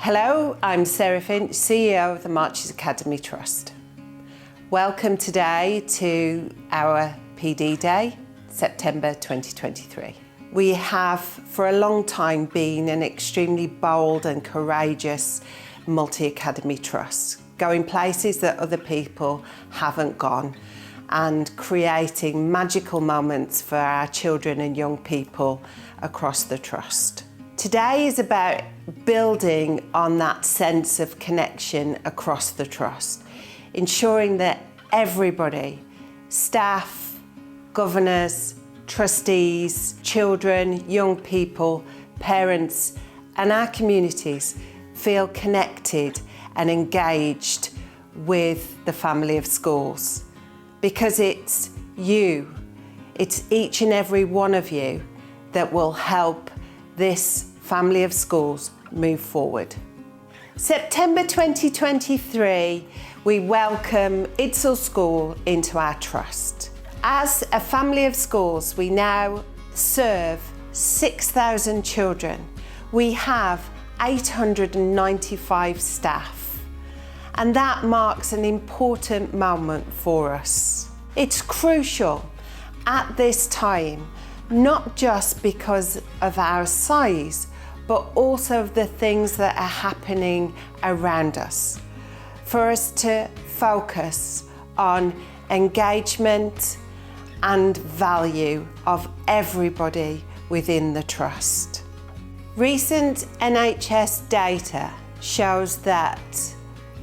Hello, I'm Sarah Finch, CEO of the Marches Academy Trust. Welcome today to our PD Day, September 2023. We have for a long time been an extremely bold and courageous multi-academy trust, going places that other people haven't gone and creating magical moments for our children and young people across the trust. Today is about building on that sense of connection across the trust, ensuring that everybody, staff, governors, trustees, children, young people, parents, and our communities feel connected and engaged with the family of schools. Because it's you, it's each and every one of you that will help this family of schools move forward. September 2023, we welcome Idsall School into our trust. As a family of schools, we now serve 6,000 children. We have 895 staff, and that marks an important moment for us. It's crucial at this time, not just because of our size, but also of the things that are happening around us, for us to focus on engagement and value of everybody within the trust. Recent NHS data shows that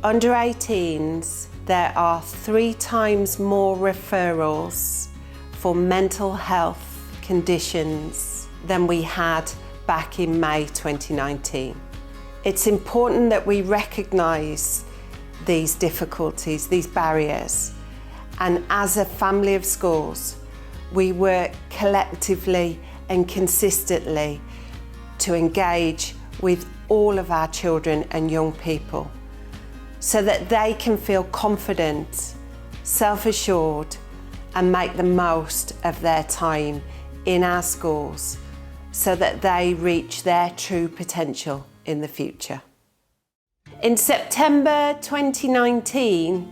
under 18s, there are 3 times more referrals for mental health conditions than we had back in May 2019. It's important that we recognise these difficulties, these barriers, and as a family of schools, we work collectively and consistently to engage with all of our children and young people so that they can feel confident, self-assured, and make the most of their time in our schools so that they reach their true potential in the future. In September 2019,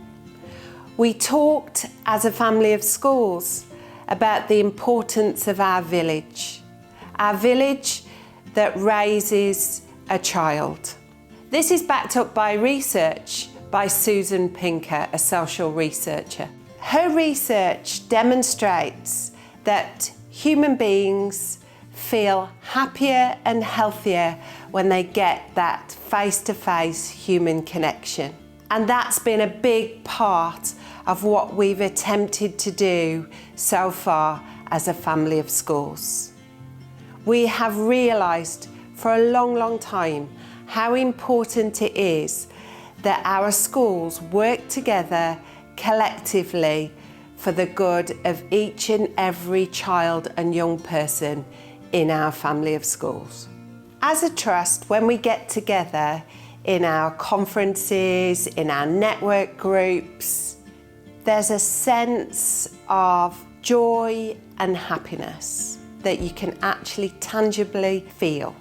we talked as a family of schools about the importance of our village that raises a child. This is backed up by research by Susan Pinker, a social researcher. Her research demonstrates that human beings feel happier and healthier when they get that face-to-face human connection. And that's been a big part of what we've attempted to do so far as a family of schools. We have realised for a long, long time how important it is that our schools work together collectively for the good of each and every child and young person in our family of schools. As a trust, when we get together in our conferences, in our network groups, there's a sense of joy and happiness that you can actually tangibly feel.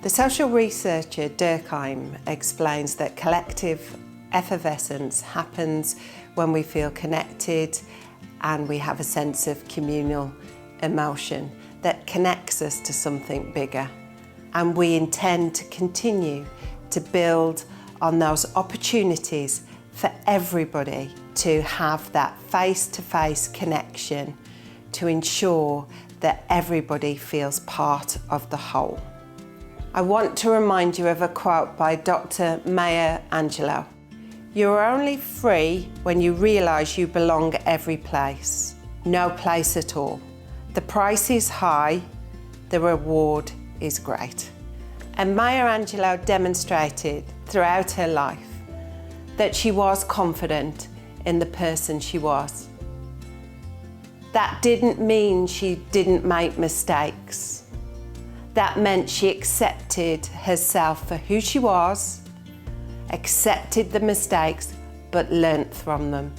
The social researcher Durkheim explains that collective effervescence happens when we feel connected and we have a sense of communal emotion that connects us to something bigger. And we intend to continue to build on those opportunities for everybody to have that face-to-face connection to ensure that everybody feels part of the whole. I want to remind you of a quote by Dr. Maya Angelou. "You're only free when you realise you belong every place, no place at all. The price is high, the reward is great." And Maya Angelou demonstrated throughout her life that she was confident in the person she was. That didn't mean she didn't make mistakes. That meant she accepted herself for who she was, accepted the mistakes, but learnt from them.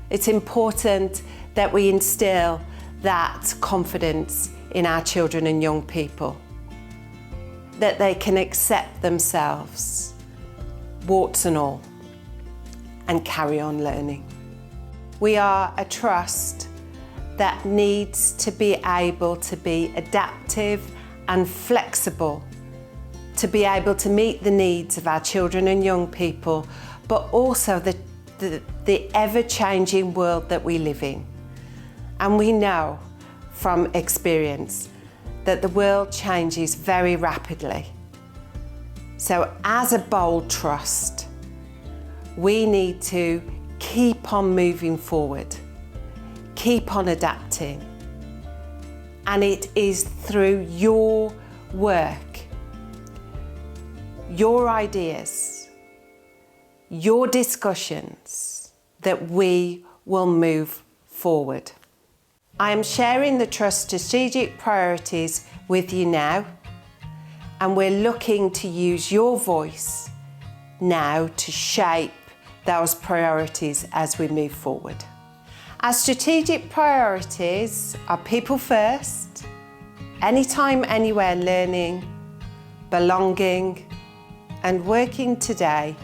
It's important that we instill that confidence in our children and young people, that they can accept themselves, warts and all, and carry on learning. We are a trust that needs to be able to be adaptive and flexible, to be able to meet the needs of our children and young people, but also the ever-changing world that we live in. And we know from experience that the world changes very rapidly. So as a bold trust, we need to keep on moving forward, keep on adapting. And it is through your work, your ideas, your discussions that we will move forward. I am sharing the Trust strategic priorities with you now, and we're looking to use your voice now to shape those priorities as we move forward. Our strategic priorities are people first, anytime, anywhere learning, belonging, and working today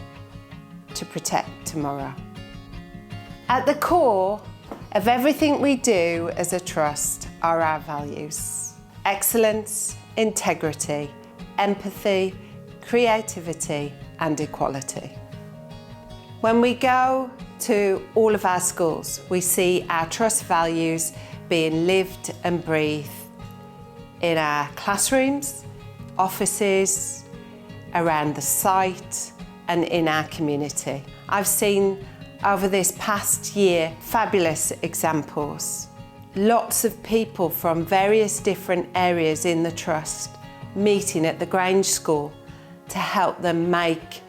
to protect tomorrow. At the core of everything we do as a trust are our values: excellence, integrity, empathy, creativity, and equality. When we go to all of our schools, we see our trust values being lived and breathed in our classrooms, offices, around the site, and in our community. I've seen over this past year fabulous examples. Lots of people from various different areas in the trust meeting at the Grange School to help them make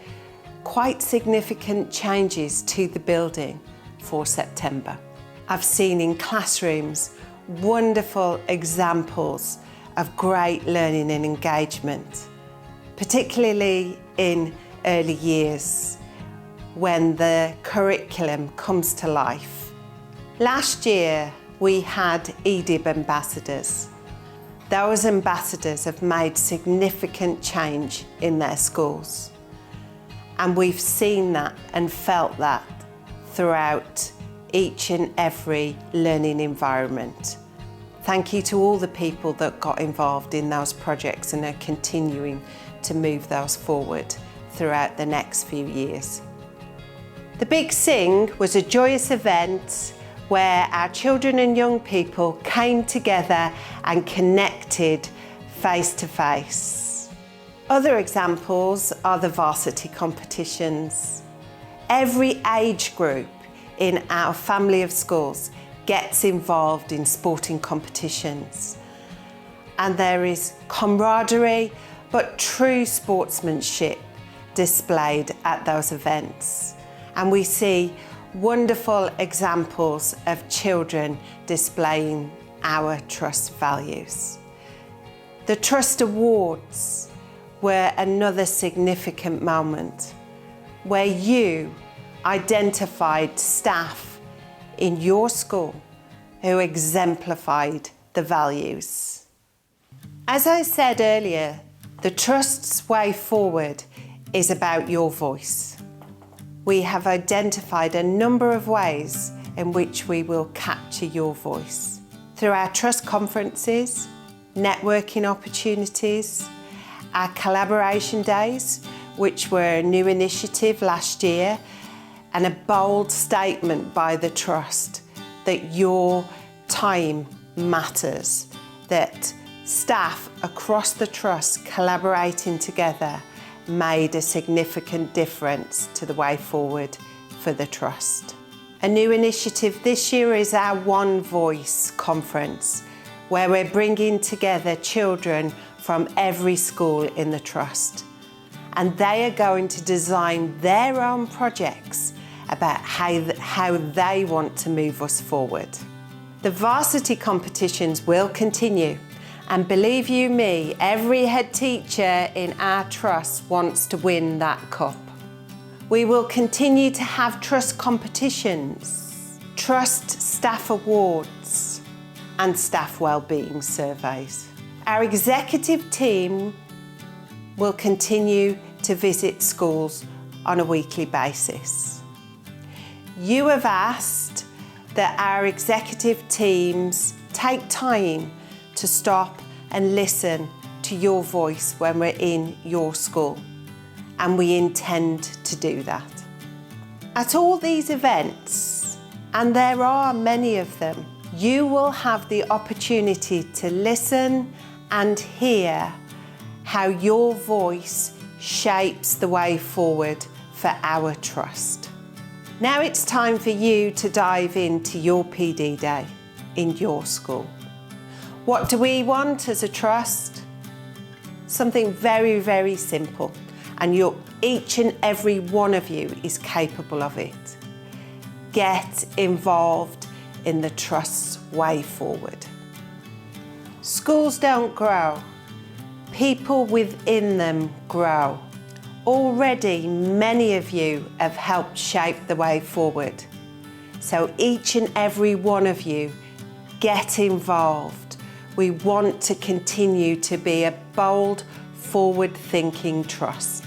quite significant changes to the building for September. I've seen in classrooms wonderful examples of great learning and engagement, particularly in early years when the curriculum comes to life. Last year we had EDIB ambassadors. Those ambassadors have made significant change in their schools, and we've seen that and felt that throughout each and every learning environment. Thank you to all the people that got involved in those projects and are continuing to move those forward throughout the next few years. The Big Sing was a joyous event where our children and young people came together and connected face to face. Other examples are the varsity competitions. Every age group in our family of schools gets involved in sporting competitions, and there is camaraderie but true sportsmanship displayed at those events. And we see wonderful examples of children displaying our trust values. The Trust Awards were another significant moment where you identified staff in your school who exemplified the values. As I said earlier, the Trust's way forward is about your voice. We have identified a number of ways in which we will capture your voice. Through our Trust conferences, networking opportunities, our collaboration days, which were a new initiative last year, and a bold statement by the Trust that your time matters, that staff across the Trust collaborating together made a significant difference to the way forward for the Trust. A new initiative this year is our One Voice conference, where we're bringing together children from every school in the Trust. And they are going to design their own projects about how they want to move us forward. The varsity competitions will continue. And believe you me, every head teacher in our Trust wants to win that cup. We will continue to have Trust competitions, Trust staff awards, and staff wellbeing surveys. Our executive team will continue to visit schools on a weekly basis. You have asked that our executive teams take time to stop and listen to your voice when we're in your school, and we intend to do that. At all these events, and there are many of them, you will have the opportunity to listen and hear how your voice shapes the way forward for our trust. Now it's time for you to dive into your PD day in your school. What do we want as a trust? Something very, very simple, and each and every one of you is capable of it. Get involved in the trust's way forward. Schools don't grow, people within them grow. Already many of you have helped shape the way forward. So each and every one of you, get involved. We want to continue to be a bold, forward-thinking trust.